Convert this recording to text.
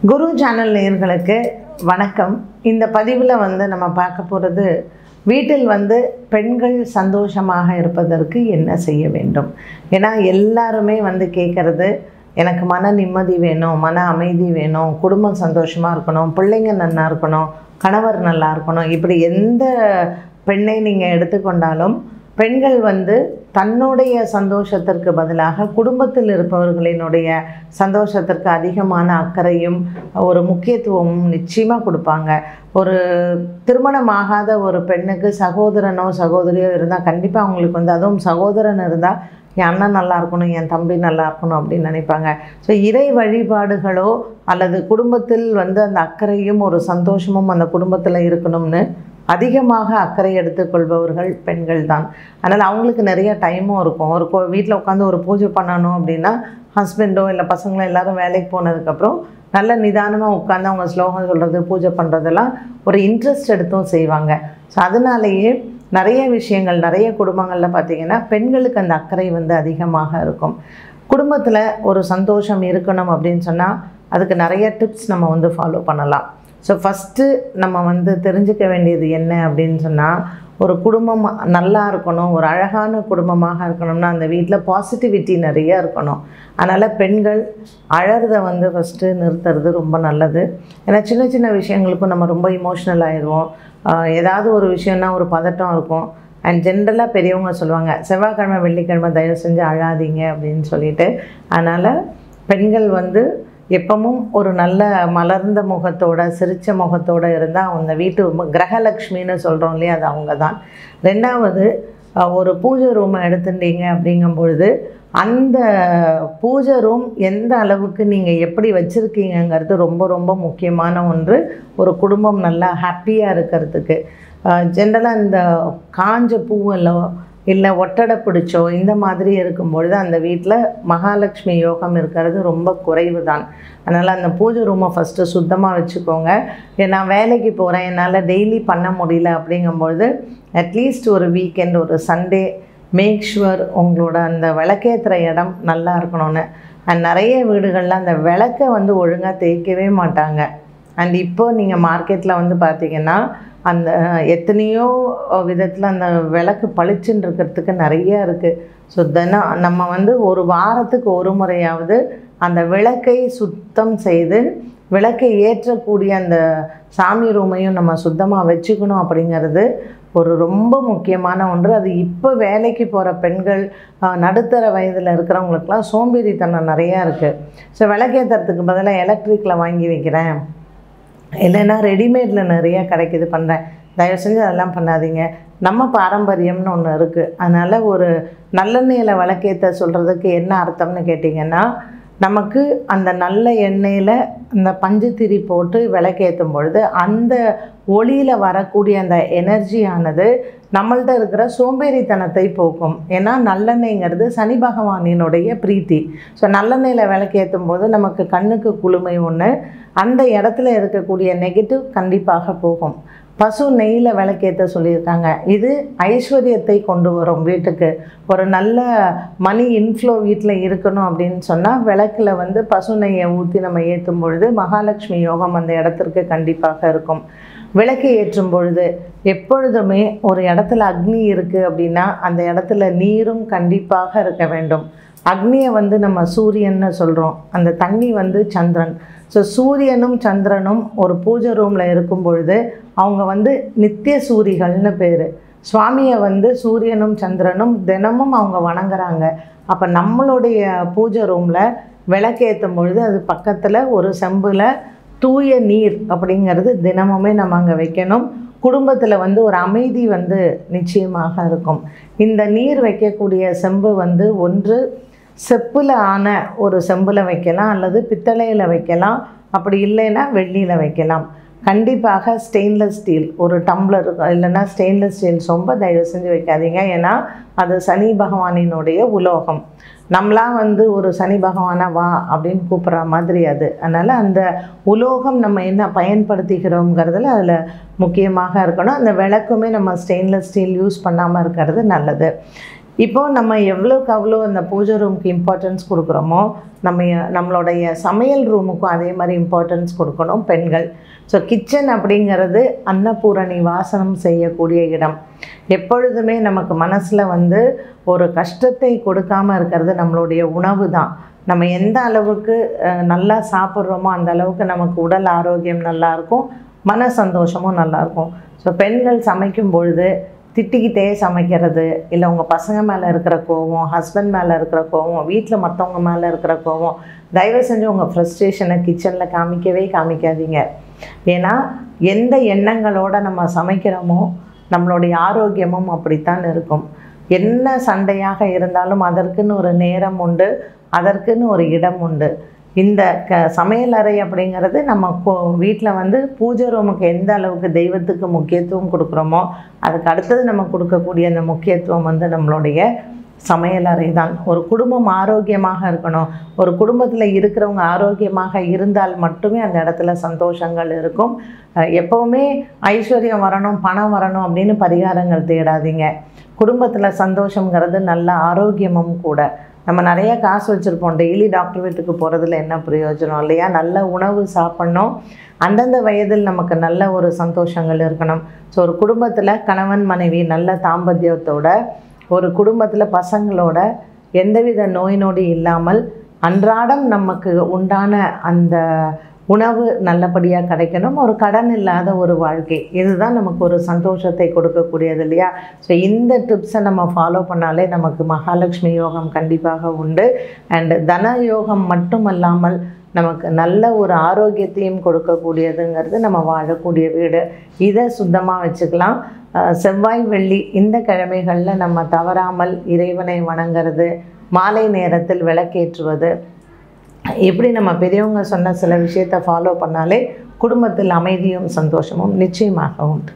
குரு channel நேயர்களுக்கு வணக்கம். இந்த பதிவில் நம்ம பார்க்க போகிறது, வீட்டில் பெண்கள் சந்தோஷமாக இருப்பதற்கு என்ன செய்ய வேண்டும். ஏன்னா எல்லாருமே கேட்குறது, எனக்கு மன நிம்மதி வேணும், மன அமைதி வேணும், குடும்பம் சந்தோஷமாக இருக்கணும், பிள்ளைங்க நல்லா இருக்கணும், கணவர் நல்லா இருக்கணும். இப்படி எந்த பெண்ணை நீங்கள் எடுத்துக்கொண்டாலும் பெண்கள் தன்னுடைய சந்தோஷத்திற்கு பதிலாக குடும்பத்தில் இருப்பவர்களினுடைய சந்தோஷத்திற்கு அதிகமான அக்கறையும் ஒரு முக்கியத்துவமும் நிச்சயமாக கொடுப்பாங்க. ஒரு திருமணமாகாத ஒரு பெண்ணுக்கு சகோதரனோ சகோதரியோ இருந்தால் கண்டிப்பாக அவங்களுக்கு அதுவும் சகோதரன் இருந்தால் என் அண்ணன் நல்லா இருக்கணும், என் தம்பி நல்லா இருக்கணும் அப்படின்னு நினைப்பாங்க. ஸோ இறை வழிபாடுகளோ அல்லது குடும்பத்தில் அந்த அக்கறையும் ஒரு சந்தோஷமும் அந்த குடும்பத்தில் இருக்கணும்னு அதிகமாக அக்கறை எடுத்துக்கொள்பவர்கள் பெண்கள் தான். அதனால் அவங்களுக்கு நிறைய டைமும் இருக்கும். ஒரு வீட்டில் உட்காந்து ஒரு பூஜை பண்ணணும் அப்படின்னா ஹஸ்பண்டோ இல்லை பசங்களோ எல்லோரும் வேலைக்கு போனதுக்கப்புறம் நல்ல நிதானமாக உட்காந்து அவங்க ஸ்லோகம் சொல்கிறது, பூஜை பண்ணுறதெல்லாம் ஒரு இன்ட்ரெஸ்ட் எடுத்தும் செய்வாங்க. ஸோ அதனாலேயே நிறைய விஷயங்கள் நிறைய குடும்பங்களில் பார்த்திங்கன்னா பெண்களுக்கு அந்த அக்கறை அதிகமாக இருக்கும். குடும்பத்தில் ஒரு சந்தோஷம் இருக்கணும் அப்படின்னு சொன்னால் அதுக்கு நிறைய டிப்ஸ் நம்ம ஃபாலோ பண்ணலாம். ஸோ ஃபஸ்ட்டு நம்ம தெரிஞ்சுக்க வேண்டியது என்ன அப்படின்னு சொன்னால், ஒரு குடும்பம் நல்லா இருக்கணும், ஒரு அழகான குடும்பமாக இருக்கணும்னா அந்த வீட்டில் பாசிட்டிவிட்டி நிறையா இருக்கணும். அதனால் பெண்கள் அழறதை ஃபஸ்ட்டு நிறுத்துறது ரொம்ப நல்லது. ஏன்னா சின்ன சின்ன விஷயங்களுக்கும் நம்ம ரொம்ப இமோஷ்னல் ஆயிடுவோம். ஏதாவது ஒரு விஷயம்னா ஒரு பதட்டம் இருக்கும். அண்ட் ஜென்ரலாக பெரியவங்க சொல்லுவாங்க, செவ்வாய்க்கிழமை வெள்ளிக்கிழமை தயவு செஞ்சு அழாதீங்க அப்படின்னு சொல்லிட்டு. அதனால் பெண்கள் எப்பவும் ஒரு நல்ல மலர்ந்த முகத்தோட சிரித்த முகத்தோடு இருந்தால் அந்த வீட்டு கிரகலக்ஷ்மின்னு சொல்கிறோம் இல்லையா, அது அவங்க தான். ரெண்டாவது, ஒரு பூஜை ரூமை எடுத்துட்டீங்க அப்படிங்கும்பொழுது அந்த பூஜை ரூம் எந்த அளவுக்கு நீங்கள் எப்படி வச்சுருக்கீங்கிறது ரொம்ப ரொம்ப முக்கியமான ஒன்று. ஒரு குடும்பம் நல்லா ஹாப்பியாக இருக்கிறதுக்கு ஜென்ரலாக இந்த காஞ்ச பூவெல்லோ இல்லை ஒட்டடை பிடிச்சோ இந்த மாதிரி இருக்கும்பொழுது அந்த வீட்டில் மகாலட்சுமி யோகம் இருக்கிறது ரொம்ப குறைவு தான். அதனால் அந்த பூஜை ரூமை ஃபஸ்ட்டு சுத்தமாக வச்சுக்கோங்க. நான் வேலைக்கு போகிறேன், என்னால் டெய்லி பண்ண முடியல அப்படிங்கும்பொழுது அட்லீஸ்ட் ஒரு வீக்கெண்ட், ஒரு சண்டே மேக் ஷுவர் உங்களோட அந்த விளக்கேற்றுற இடம் நல்லா இருக்கணும்னு. அண்ட் நிறைய வீடுகளில் அந்த விளக்கை ஒழுங்காக தேய்க்கவே மாட்டாங்க. அண்ட் இப்போது நீங்கள் மார்க்கெட்டில் பார்த்திங்கன்னா அந்த எத்தனையோ விதத்தில் அந்த விளக்கு பளிச்சுன்னு இருக்கிறதுக்கு நிறையா இருக்குது. ஸோ தினம் நம்ம ஒரு வாரத்துக்கு ஒரு முறையாவது அந்த விளக்கை சுத்தம் செய்து விளக்கை ஏற்றக்கூடிய அந்த சாமி ரூமையும் நம்ம சுத்தமாக வச்சுக்கணும் அப்படிங்கிறது ஒரு ரொம்ப முக்கியமான ஒன்று. அது இப்போ வேலைக்கு போகிற பெண்கள், நடுத்தர வயதில் இருக்கிறவங்களுக்கெல்லாம் சோம்பேறித்தனம் நிறையா இருக்குது. ஸோ விளக்கேற்றுறதுக்கு பதிலாக எலக்ட்ரிக்கில் வாங்கி வைக்கிறேன், இல்லைன்னா ரெடிமேடில் நிறையா கிடைக்கிது பண்ணுறேன். தயவு செஞ்சு அதெல்லாம் பண்ணாதீங்க. நம்ம பாரம்பரியம்னு ஒன்று இருக்குது. அதனால் ஒரு நல்லெண்ணெயில் விளக்கேற்ற சொல்கிறதுக்கு என்ன அர்த்தம்னு கேட்டிங்கன்னா, நமக்கு அந்த நல்ல எண்ணெயில் அந்த பஞ்சுத்திரி போட்டு விளக்கேற்றும் பொழுது அந்த ஒளியில் வரக்கூடிய அந்த எனர்ஜியானது நம்மள்கிட்ட இருக்கிற சோம்பேறித்தனத்தை போக்கும். ஏன்னா நல்லெண்ணெய்ங்கிறது சனி பகவானினுடைய பிரீத்தி. ஸோ நல்லெண்ணெயில் விளக்கேற்றும் போது நமக்கு கண்ணுக்கு குளுமை ஒன்று, அந்த இடத்துல இருக்கக்கூடிய நெகட்டிவ் கண்டிப்பாக போகும். பசு நெய்யில் விளக்கேற்ற சொல்லியிருக்காங்க. இது ஐஸ்வர்யத்தை கொண்டு வரும் வீட்டுக்கு. ஒரு நல்ல மணி இன்ஃப்ளோ வீட்டில் இருக்கணும் அப்படின்னு சொன்னால் விளக்கில் பசு நெய்யை ஊற்றி நம்ம ஏற்றும் பொழுது மகாலட்சுமி யோகம் அந்த இடத்திற்கு கண்டிப்பாக இருக்கும். விளக்கு ஏற்றும் பொழுது எப்பொழுதுமே ஒரு இடத்துல அக்னி இருக்குது அப்படின்னா அந்த இடத்துல நீரும் கண்டிப்பாக இருக்க வேண்டும். அக்னியை நம்ம சூரியன்னு சொல்கிறோம், அந்த தண்ணி சந்திரன். ஸோ சூரியனும் சந்திரனும் ஒரு பூஜை ரூமில் இருக்கும் பொழுது அவங்க நித்திய சூரிகள்னு பேர். சுவாமியை சூரியனும் சந்திரனும் தினமும் அவங்க வணங்குறாங்க. அப்போ நம்மளுடைய பூஜை ரூமில் விளக்கேற்றும் பொழுது அது பக்கத்தில் ஒரு செம்பில் தூய நீர் அப்படிங்கிறது தினமுமே நம்ம அங்கே வைக்கணும். குடும்பத்தில் ஒரு அமைதி நிச்சயமாக இருக்கும். இந்த நீர் வைக்கக்கூடிய செம்பு ஒன்று செப்பில் ஆன ஒரு செம்பில் வைக்கலாம், அல்லது பித்தளையில் வைக்கலாம், அப்படி இல்லைன்னா வெள்ளியில் வைக்கலாம். கண்டிப்பாக ஸ்டெயின்லெஸ் ஸ்டீல் ஒரு டம்ளர் இல்லைன்னா ஸ்டெயின்லெஸ் ஸ்டீல் சொம்பை தயவு செஞ்சு வைக்காதீங்க. ஏன்னா அது சனி பகவானினுடைய உலோகம். நம்மளாம் ஒரு சனி பகவானா வா அப்படின்னு கூப்பிட்ற மாதிரி அது. அதனால் அந்த உலோகம் நம்ம என்ன பயன்படுத்திக்கிறோங்கிறதுல அதில் முக்கியமாக இருக்கணும். அந்த விளக்குமே நம்ம ஸ்டெயின்லெஸ் ஸ்டீல் யூஸ் பண்ணாமல் இருக்கிறது நல்லது. இப்போது நம்ம எவ்வளோக்கு அவ்வளோ அந்த பூஜை ரூமுக்கு இம்பார்ட்டன்ஸ் கொடுக்குறோமோ நம்மளுடைய சமையல் ரூமுக்கும் அதே மாதிரி இம்பார்ட்டன்ஸ் கொடுக்கணும் பெண்கள். ஸோ கிச்சன் அப்படிங்கிறது அன்னபூரணி வாசனம் செய்யக்கூடிய இடம். எப்பொழுதுமே நமக்கு மனசில் ஒரு கஷ்டத்தை கொடுக்காமல் இருக்கிறது நம்மளுடைய உணவு தான். நம்ம எந்த அளவுக்கு நல்லா சாப்பிட்றோமோ அந்த அளவுக்கு நமக்கு உடல் ஆரோக்கியம் நல்லாயிருக்கும், மன சந்தோஷமும் நல்லாயிருக்கும். ஸோ பெண்கள் சமைக்கும் பொழுது திட்டிக்கிட்டே சமைக்கிறது, இல்லை உங்கள் பசங்க மேலே இருக்கிற கோவம், ஹஸ்பண்ட் மேலே இருக்கிற கோவம், வீட்டில் மற்றவங்க மேலே இருக்கிற கோவம், தயவு செஞ்சு உங்கள் ஃப்ரஸ்ட்ரேஷனை கிச்சனில் காமிக்காதீங்க. ஏன்னா எந்த எண்ணங்களோடு நம்ம சமைக்கிறோமோ நம்மளுடைய ஆரோக்கியமும் அப்படித்தான் இருக்கும். என்ன சண்டையாக இருந்தாலும் அதற்குன்னு ஒரு நேரம் உண்டு, அதற்குன்னு ஒரு இடம் உண்டு. இந்த சமையலறை அப்படிங்கிறது நம்ம வீட்டில் பூஜை ரூமுக்கு எந்த அளவுக்கு தெய்வத்துக்கு முக்கியத்துவம் கொடுக்குறோமோ அதுக்கு அடுத்தது நம்ம கொடுக்கக்கூடிய அந்த முக்கியத்துவம் நம்மளுடைய சமையலறை தான். ஒரு குடும்பம் ஆரோக்கியமாக இருக்கணும், ஒரு குடும்பத்தில் இருக்கிறவங்க ஆரோக்கியமாக இருந்தால் மட்டுமே அந்த இடத்துல சந்தோஷங்கள் இருக்கும். எப்போவுமே ஐஸ்வர்யம் வரணும், பணம் வரணும் அப்படின்னு பரிகாரங்கள் தேடாதீங்க. குடும்பத்தில் சந்தோஷங்கிறது நல்ல ஆரோக்கியமும் கூட. நம்ம நிறைய காசு வச்சுருப்போம், டெய்லி டாக்டர் வீட்டுக்கு போகிறதுல என்ன பிரயோஜனம் இல்லையா? நல்ல உணவு சாப்பிட்ணும், அந்தந்த வயதில் நமக்கு நல்ல ஒரு சந்தோஷங்கள் இருக்கணும். ஸோ ஒரு குடும்பத்தில் கணவன் மனைவி நல்ல தாம்பத்தியத்தோட, ஒரு குடும்பத்தில் பசங்களோட எந்தவித நோய் நொடி இல்லாமல் அன்றாடம் நமக்கு உண்டான அந்த உணவு நல்லபடியாக கிடைக்கணும், ஒரு கடன் இல்லாத ஒரு வாழ்க்கை, இதுதான் நமக்கு ஒரு சந்தோஷத்தை கொடுக்கக்கூடியது இல்லையா? ஸோ இந்த டிப்ஸை நம்ம ஃபாலோ பண்ணாலே நமக்கு மகாலட்சுமி யோகம் கண்டிப்பாக உண்டு. அண்டு தன யோகம் மட்டுமல்லாமல் நமக்கு நல்ல ஒரு ஆரோக்கியத்தையும் கொடுக்கக்கூடியதுங்கிறது நம்ம வாழக்கூடிய வீடு. இதை சுத்தமாக வச்சுக்கலாம். செவ்வாய் வெள்ளி இந்த கிழமைகளில் நம்ம தவறாமல் இறைவனை வணங்கிறது, மாலை நேரத்தில் விளக்கேற்றுவது, எப்படி நம்ம பெரியவங்க சொன்ன சில விஷயத்தை ஃபாலோ பண்ணாலே குடும்பத்தில் அமைதியும் சந்தோஷமும் நிச்சயமாக உண்டு.